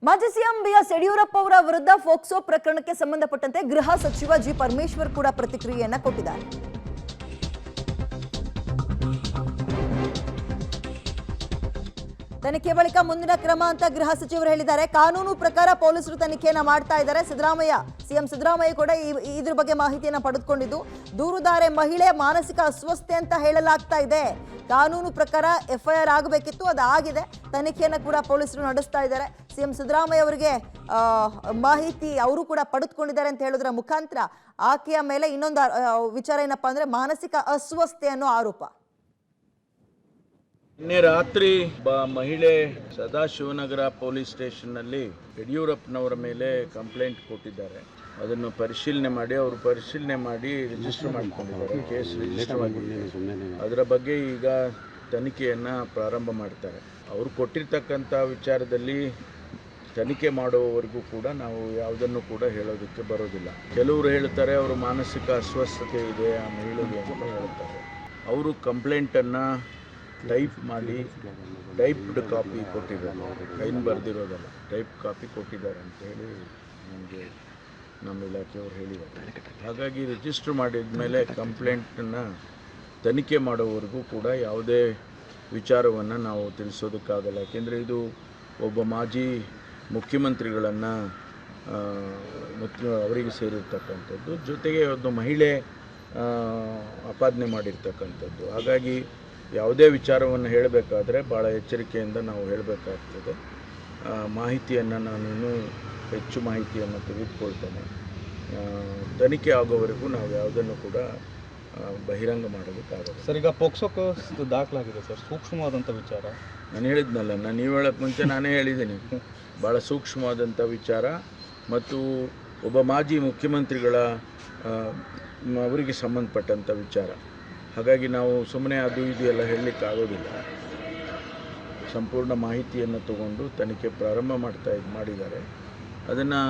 ಮಾಜಿ CM BS Yediyurappa ಅವರ ವಿರುದ್ಧ ಫೋಕ್ಸೋ ಪ್ರಕರಣಕ್ಕೆ ಸಂಬಂಧಪಟ್ಟಂತೆ ಗೃಹ ಸಚಿವ ಜಿ ಪರಮೇಶ್ವರ್ ಕೂಡ ಪ್ರತಿಕ್ರಿಯೆಯನ್ನ ಕೊಟ್ಟಿದ್ದಾರೆ. ತನಿಖೆ ಬಳಿಕ ಮುಂದಿನ ಕ್ರಮ ಅಂತ ಗೃಹ ಸಚಿವರು ಹೇಳಿದ್ದಾರೆ. ಕಾನೂನು ಪ್ರಕಾರ ಪೊಲೀಸರು ತನಿಖೆಯನ್ನ ಮಾಡ್ತಾ ಇದ್ದಾರೆ. ಸಿಎಂ ಸಿದ್ದರಾಮಯ್ಯ ಕೂಡ ಇದ್ರ ಬಗ್ಗೆ ಮಾಹಿತಿಯನ್ನ ಪಡೆದುಕೊಂಡಿದ್ದು, ದೂರುದಾರೆ ಮಹಿಳೆ ಮಾನಸಿಕ ಅಸ್ವಸ್ಥೆ ಅಂತ ಹೇಳಲಾಗ್ತಾ ಇದೆ. ಕಾನೂನು ಪ್ರಕಾರ ಎಫ್ಐಆರ್ ಆಗಬೇಕಿತ್ತು, ಅದು ಆಗಿದೆ. ತನಿಖೆಯನ್ನ ಕೂಡ ಪೊಲೀಸರು ನಡೆಸ್ತಾ ಇದ್ದಾರೆ. ಸಿಎಂ ಸಿದ್ದರಾಮಯ್ಯ ಅವರಿಗೆ ಮಾಹಿತಿ ಅವರು ಕೂಡ ಪಡೆದುಕೊಂಡಿದ್ದಾರೆ ಅಂತ ಹೇಳೋದ್ರ ಮುಖಾಂತರ ಆಕೆಯ ಮೇಲೆ ಇನ್ನೊಂದು ವಿಚಾರ ಏನಪ್ಪಾ ಅಂದ್ರೆ ಮಾನಸಿಕ ಅಸ್ವಸ್ಥೆ ಅನ್ನೋ ಆರೋಪ. ನಿನ್ನೆ ರಾತ್ರಿ ಮಹಿಳೆ ಸದಾಶಿವನಗರ ಪೊಲೀಸ್ ಸ್ಟೇಷನ್ನಲ್ಲಿ ಯಡಿಯೂರಪ್ಪನವರ ಮೇಲೆ ಕಂಪ್ಲೇಂಟ್ ಕೊಟ್ಟಿದ್ದಾರೆ. ಅದನ್ನು ಪರಿಶೀಲನೆ ಮಾಡಿ ರಿಜಿಸ್ಟರ್ ಮಾಡಿಕೊಂಡಿದ್ದಾರೆ, ಕೇಸ್ ರಿಜಿಸ್ಟರ್ ಮಾಡಿದ್ದಾರೆ. ಅದರ ಬಗ್ಗೆ ಈಗ ತನಿಖೆಯನ್ನು ಪ್ರಾರಂಭ ಮಾಡ್ತಾರೆ. ಅವರು ಕೊಟ್ಟಿರ್ತಕ್ಕಂಥ ವಿಚಾರದಲ್ಲಿ ತನಿಖೆ ಮಾಡುವವರೆಗೂ ಕೂಡ ನಾವು ಯಾವುದನ್ನು ಕೂಡ ಹೇಳೋದಕ್ಕೆ ಬರೋದಿಲ್ಲ. ಕೆಲವರು ಹೇಳ್ತಾರೆ ಅವರು ಮಾನಸಿಕ ಅಸ್ವಸ್ಥತೆ ಇದೆ ಆ ಮಹಿಳೆಗೆ ಅಂತ ಹೇಳ್ತಾರೆ. ಅವರು ಕಂಪ್ಲೇಂಟನ್ನು ಟೈಪ್ ಮಾಡಿ ಟೈಪ್ಡ್ ಕಾಪಿ ಕೊಟ್ಟಿದ್ದಾರೆ, ಕೈನ್ ಬರೆದಿರೋದಲ್ಲ, ಟೈಪ್ ಕಾಪಿ ಕೊಟ್ಟಿದ್ದಾರೆ ಅಂತೇಳಿ ನಮಗೆ ನಮ್ಮ ಇಲಾಖೆಯವರು ಹೇಳಿದ್ದಾರೆ. ಹಾಗಾಗಿ ರಿಜಿಸ್ಟರ್ ಮಾಡಿದ ಮೇಲೆ ಕಂಪ್ಲೇಂಟನ್ನು ತನಿಖೆ ಮಾಡೋವರೆಗೂ ಕೂಡ ಯಾವುದೇ ವಿಚಾರವನ್ನು ನಾವು ತಿಳಿಸೋದಕ್ಕಾಗಲ್ಲ. ಯಾಕೆಂದರೆ ಇದು ಒಬ್ಬ ಮಾಜಿ ಮುಖ್ಯಮಂತ್ರಿಗಳನ್ನು ಅವರಿಗೆ ಸೇರಿರ್ತಕ್ಕಂಥದ್ದು, ಜೊತೆಗೆ ಒಂದು ಮಹಿಳೆ ಆಪಾದನೆ ಮಾಡಿರ್ತಕ್ಕಂಥದ್ದು. ಹಾಗಾಗಿ ಯಾವುದೇ ವಿಚಾರವನ್ನು ಹೇಳಬೇಕಾದ್ರೆ ಭಾಳ ಎಚ್ಚರಿಕೆಯಿಂದ ನಾವು ಹೇಳಬೇಕಾಗ್ತದೆ. ಮಾಹಿತಿಯನ್ನು ನಾನು ಇನ್ನೂ ಹೆಚ್ಚು ಮಾಹಿತಿಯನ್ನು ತೆಗೆದುಕೊಳ್ತೇನೆ. ತನಿಖೆ ಆಗೋವರೆಗೂ ನಾವು ಯಾವುದನ್ನು ಕೂಡ ಬಹಿರಂಗ ಮಾಡೋದಕ್ಕಾಗಲ್ಲ. ಸರ್, ಈಗ ಪೋಕ್ಸೋ ದಾಖಲಾಗಿದೆ ಸರ್, ಸೂಕ್ಷ್ಮವಾದಂಥ ವಿಚಾರ. ನಾನು ಹೇಳಿದ್ನಲ್ಲ, ನೀವು ಹೇಳೋಕ್ಕೆ ಮುಂಚೆ ನಾನೇ ಹೇಳಿದ್ದೀನಿ, ಭಾಳ ಸೂಕ್ಷ್ಮವಾದಂಥ ವಿಚಾರ ಮತ್ತು ಒಬ್ಬ ಮಾಜಿ ಮುಖ್ಯಮಂತ್ರಿಗಳ ಅವರಿಗೆ ಸಂಬಂಧಪಟ್ಟಂಥ ವಿಚಾರ. ಹಾಗಾಗಿ ನಾವು ಸುಮ್ಮನೆ ಅದು ಇದು ಎಲ್ಲ ಹೇಳಲಿಕ್ಕೆ ಆಗೋದಿಲ್ಲ. ಸಂಪೂರ್ಣ ಮಾಹಿತಿಯನ್ನು ತಗೊಂಡು ತನಿಖೆ ಪ್ರಾರಂಭ ಮಾಡಿದ್ದಾರೆ. ಅದನ್ನು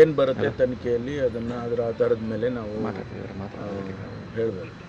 ಏನು ಬರುತ್ತೆ ತನಿಖೆಯಲ್ಲಿ ಅದರ ಆಧಾರದ ಮೇಲೆ ನಾವು ಹೇಳಬೇಕು.